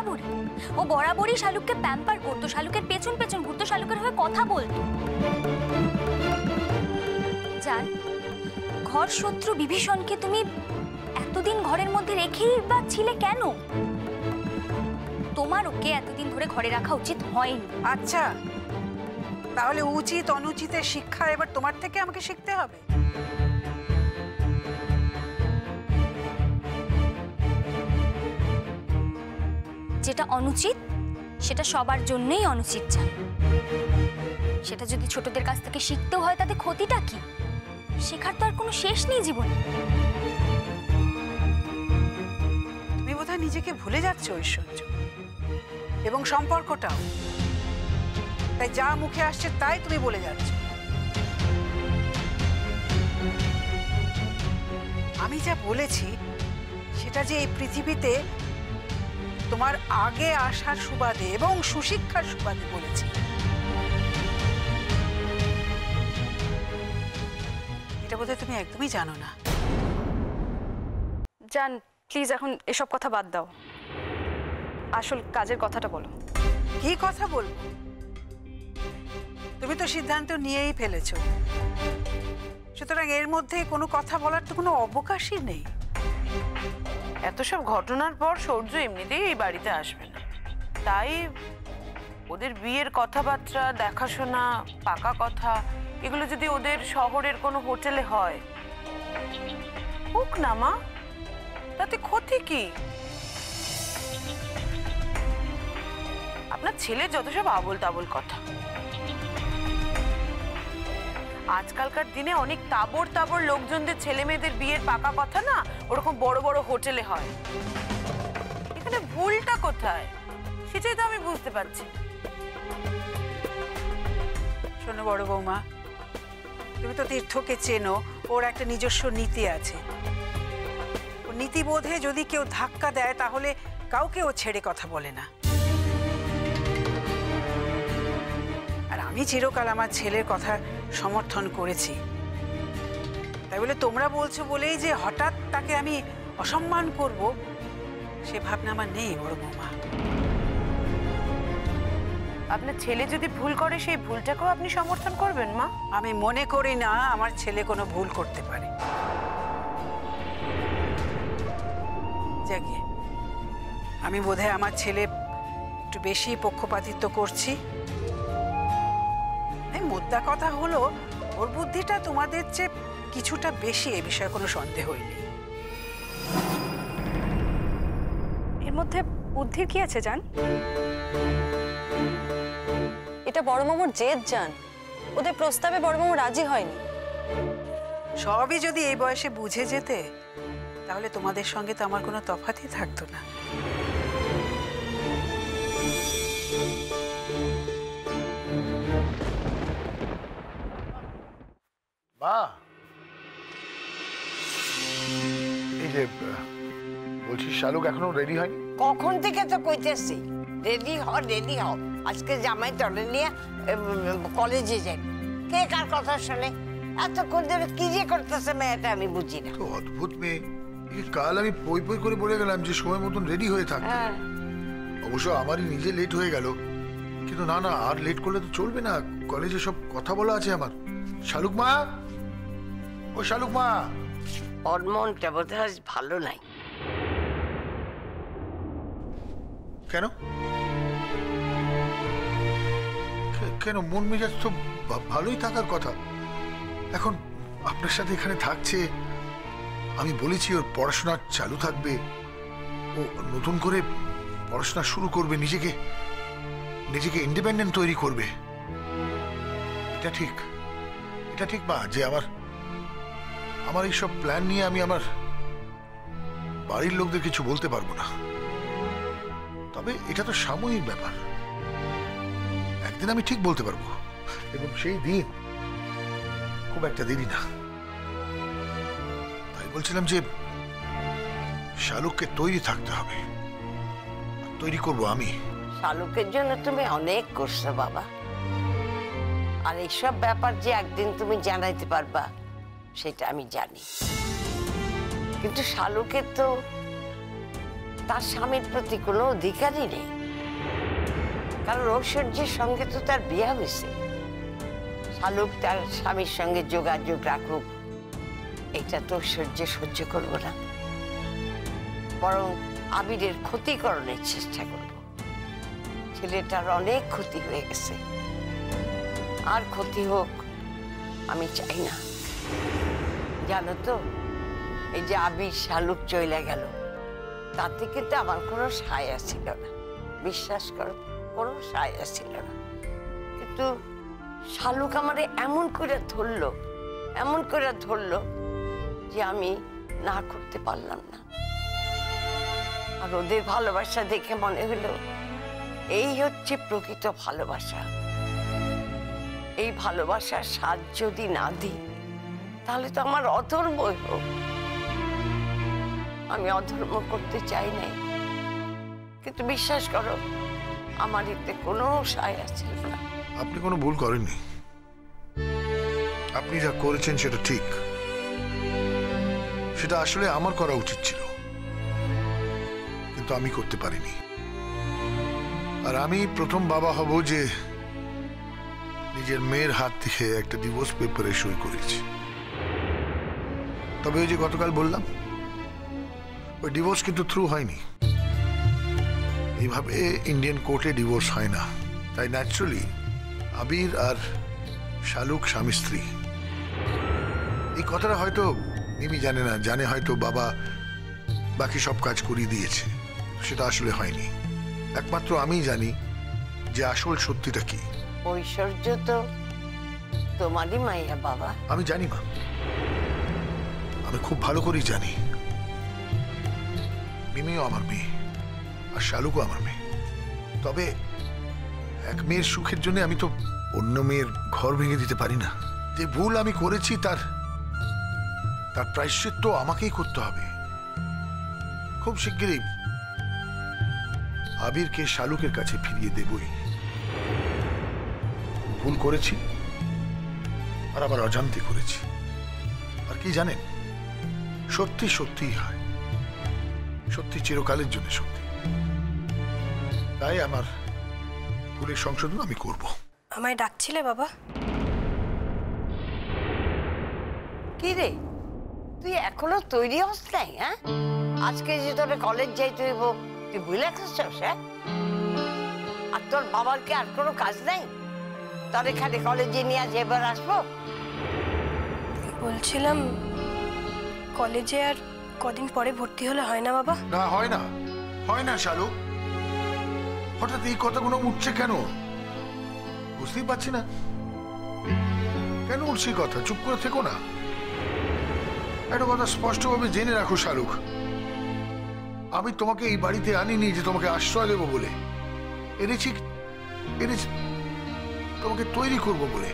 বরাবরই ও বরাবরই শালুককে প্যাম্পার করতো, শালুকের পেছন পেছন ঘুরতো, শালুকের হয়ে কথা বলতো। জান, ঘর শত্রু বিভীষণকে তুমি এতদিন ঘরের মধ্যে রেখেই বা ছিলে কেন? তোমার ওকে এতদিন ধরে ঘরে রাখা উচিত হয়নি। আচ্ছা, তাহলে উচিত অনুচিতের শিক্ষা এবার তোমার থেকে আমাকে শিখতে হবে। যেটা অনুচিত সেটা সবার জন্যই অনুচিত জান। সেটা যদি ছোটদের কাছ থেকে শিখতেও হয় তাতে ক্ষতিটা কি? শেখার তো আর কোনো শেষ নেই জীবনে। তুমি বোধহয় নিজেকে ভুলে যাচ্ছ ঐশ্বর্য, এবং সম্পর্কটাও। তাই যা মুখে আসছে তাই তুমি বলে যাচ্ছ। আমি যা বলেছি সেটা যে এই পৃথিবীতে তোমার আগে আসার সুবাদে এবং সুশিক্ষার সুবাদে বলেছি। এটা বোধহয় তুমি একদমই জানো না। জান, প্লিজ এখন এসব কথা বাদ দাও, আসল কাজের কথাটা বলো। কি কথা বলবো? তুমি তো সিদ্ধান্ত নিয়েই ফেলেছো, সুতরাং এর মধ্যে কোনো কথা বলার তো কোনো অবকাশই নেই। এত সব ঘটনার পর সূর্য এমনিতেই এই বাড়িতে আসবে না, তাই ওদের বিয়ের কথাবার্তা, দেখাশোনা, পাকা কথা, এগুলো যদি ওদের শহরের কোনো হোটেলে হয়, হোক না মা, তাতে ক্ষতি কি? আপনার ছেলে যত সব আবোল তাবোল কথা। আজকালকার দিনে অনেক তাবড় তাবড় লোকজনদের ছেলে মেয়েদের বিয়ের পাকা কথা না ওরকম বড় বড় হোটেলে হয়। এখানে ভুলটা কোথায় সেটাই তো আমি বুঝতে পারছি। শোনো বড় বৌমা, তুমি তো তীর্থকে চেনো, ওর একটা নিজস্ব নীতি আছে। ও নীতিবোধে যদি কেউ ধাক্কা দেয় তাহলে কাউকে ও ছেড়ে কথা বলে না। আর আমি চিরকাল আমার ছেলের কথা সমর্থন করেছি, তাই বলে তোমরা বলছো বলেই যে হঠাৎ তাকে আমি অসম্মান করব সে ভাবনা আমার নেই বড় বৌমা। আপনার ছেলে যদি ভুল করে সেই ভুলটাকেও আপনি সমর্থন করবেন মা? আমি মনে করি না আমার ছেলে কোনো ভুল করতে পারে। যাকে আমি বোধহয় আমার ছেলে একটু বেশি পক্ষপাতিত্ব করছি। মোদ্দা কথা হলো ওর বুদ্ধিটা তোমাদের চেয়ে কিছুটা বেশি, এ বিষয়ে কোনো সন্দেহই নেই। এর মধ্যে বুদ্ধির কি আছে জান? এটা বড় মামুর জেদ জান, ওদের প্রস্তাবে বড় মামু রাজি হয়নি। সবই যদি এই বয়সে বুঝে যেতে তাহলে তোমাদের সঙ্গে তো আমার কোনো তফাতই থাকতো না। মা, এই যে বলছি শালুক এখনো রেডি হয়নি? কখন থেকে তো কইতেছি রেডি হ রেডি হ, আজকে জামাই তলে নিয়ে কলেজে যাই। কে কার কথা শোনে? এতক্ষণ ধরে কি যে করতেছে মেয়েটা আমি বুঝি না। তো অদ্ভুত মেয়ে। কাল আমি পই পই করে বলে গেলাম যে সময় মতন রেডি হয়ে থাকতে। অবশ্য আমারই নিজে লেট হয়ে গেল, কিন্তু না না, আর লেট করলে তো চলবে না, কলেজে সব কথা বলা আছে আমার। শালুক মা, ও শালুক মা। ওর মনটা বোধহয় ভালো নাই। কেন কেন? মন মেজাজ তো ভালোই থাকার কথা। এখন আপনার সাথে এখানে থাকছে, আমি বলেছি ওর পড়াশোনা চালু থাকবে, ও নতুন করে পড়াশোনা শুরু করবে, নিজেকে নিজেকে ইন্ডিপেন্ডেন্ট তৈরি করবে। এটা ঠিক, এটা ঠিক মা, যে আমার এইসব প্ল্যান নিয়ে আমি আমার বাড়ির লোকদের কিছু বলতে পারবো না। তবে এটা তো সাময়িক ব্যাপার, একদিন আমি ঠিক বলতে পারবো, এবং সেই দিন খুব একটা দেরি না। তাই বলছিলাম যে শালুককে তৈরি থাকতে হবে, তৈরি করব আমি। শালুকের জন্য তুমি অনেক করছো বাবা, আর এইসব ব্যাপার যে একদিন তুমি জানাইতে পারবা সেটা আমি জানি। কিন্তু শালুকের তো তার স্বামীর প্রতি কোনো অধিকারই নেই, কারণ ঐশ্বর্যের সঙ্গে তো তার বিয়ে হয়েছে। শালুক তার স্বামীর সঙ্গে যোগাযোগ রাখুক, এটা তো ঐশ্বর্য সহ্য করব না, বরং আবিরের ক্ষতিকরণের চেষ্টা করব। ছেলেটার অনেক ক্ষতি হয়ে গেছে, আর ক্ষতি হোক আমি চাই না। জানো তো, এই যে আবির শালুক চলে গেল, তাতে কিন্তু আমার কোনো সায়া ছিল না, বিশ্বাস করো, কোনো সায়া ছিল না। কিন্তু শালুক আমারে এমন করে ধরলো যে আমি না করতে পারলাম না। আর ওদের ভালোবাসা দেখে মনে হলো এই হচ্ছে প্রকৃত ভালোবাসা। এই ভালোবাসার স্বাদ যদি না দিই, তাহলে তো আমার অধর্মই হোক। আমি অধর্ম করতে চাই নাই, কিন্তু বিশ্বাস করো আমার এতে কোনো সায়া ছিল না। আপনি কোনো ভুল করেননি, আপনি যা করেছেন সেটা ঠিক, সেটা আসলে আমার করা উচিত ছিল, কিন্তু আমি করতে পারিনি। আর আমি প্রথম বাবা হব যে নিজের মেয়ের হাত থেকে একটা ডিভোর্স পেপারে সই করেছি। তবে ওই যে গতকাল বললাম, ওই ডিভোর্স কিন্তু থ্রু হয়নি। এইভাবে ইন্ডিয়ান কোর্টে ডিভোর্স হয় না, তাই ন্যাচারালি আবির আর শালুক স্বামী স্ত্রী। এই কথাটা হয়তো মিমি জানে না, জানে হয়তো বাবা বাকি সব কাজ করিয়ে দিয়েছে, সেটা আসলে হয়নি। একমাত্র আমিই জানি যে আসল সত্যিটা কি। ঐশ্বর্য তো তোমারই মাইয়া বাবা। আমি জানি মা, আমি খুব ভালো করেই জানি। মিমিও আমার মেয়ে, আর শালুকও আমার মেয়ে। তবে এক মেয়ের সুখের জন্য আমি তো অন্য মেয়ের ঘর ভেঙে দিতে পারি না। যে ভুল আমি করেছি তার প্রায়শ্চিত্ত আমাকেই করতে হবে। খুব শিগগিরই আবিরকে শালুকের কাছে ফিরিয়ে দেবই। ভুল করেছি, আর আবার অজান্তে করেছি। আর কি জানেন, সত্যি সত্যিই হয়, সত্যি চিরকালের জন্য সত্যি। তাই আমার ভুলের সংশোধন আমি করব। আমায় ডাকছিলে বাবা? কি রে, তুই এখনো তৈরি হস নাই? হ্যাঁ, আজকে যে তোর কলেজ যাইতে হইব, তুই ভুলে গেছিস? হ্যাঁ, আর তোর বাবার কি আর কোনো কাজ নাই? তোর এখানে কলেজে নিয়ে আজ এবার আসবো? বলছিলাম কলেজে আর কদিন পরে ভর্তি হলে হয় না বাবা? না, হয় না, হয় না শালুক। হঠাৎ এই কথাগুলো উঠছে কেন বুঝতেই পারছি না। কেন উঠছে কথা? চুপ করে থেকো না। একটা কথা স্পষ্টভাবে জেনে রাখো শালুক, আমি তোমাকে এই বাড়িতে আনিনি যে তোমাকে আশ্রয় দেবো বলে। এনেছি তোমাকে তৈরি করব বলে।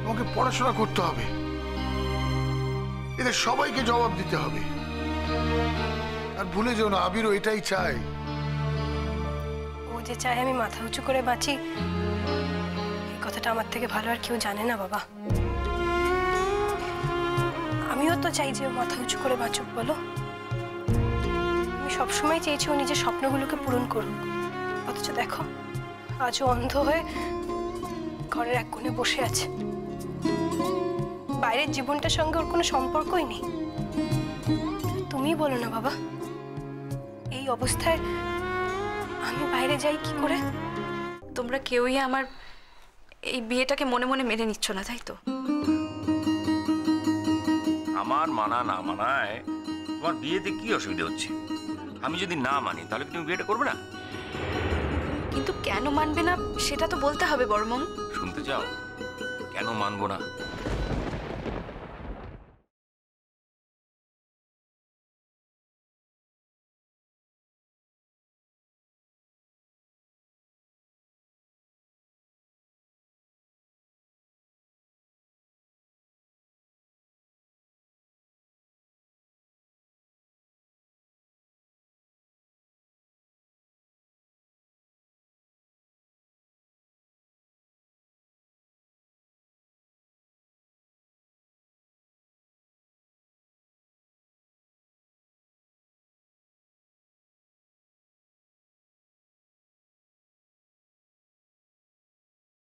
তোমাকে পড়াশোনা করতে হবে, এদের সবাইকে জবাব দিতে হবে। আর ভুলে যেও না, আবিরও এটাই চায়। ও যে চায় আমি মাথা উঁচু করে বাঁচি, এই কথাটা আমার থেকে ভালো আর কেউ জানে না বাবা। আমিও তো চাই যে ও মাথা উঁচু করে বাঁচুক, বলো। আমি সবসময় চেয়েছি ও নিজের স্বপ্নগুলোকে পূরণ করুক, অথচ দেখো আজও অন্ধ হয়ে ঘরের এক কোণে বসে আছে। বাইরের জীবনটার সঙ্গে ওর কোনো সম্পর্কই নেই। তুমি বলো না বাবা, এই অবস্থায় আমি বাইরে যাই কি করে? তোমরা কেউই আমার এই বিয়েটাকে মনে মনে মেনে নিচ্ছ না, তাই তো? আমার মানা না মানায় তোমার বিয়েতে কি অসুবিধা হচ্ছে? আমি যদি না মানি তাহলে তুমি বিয়েটা করবে না? কিন্তু কেন মানবে না সেটা তো বলতে হবে বড় মামু। শুনতে চাও কেন মানবো না?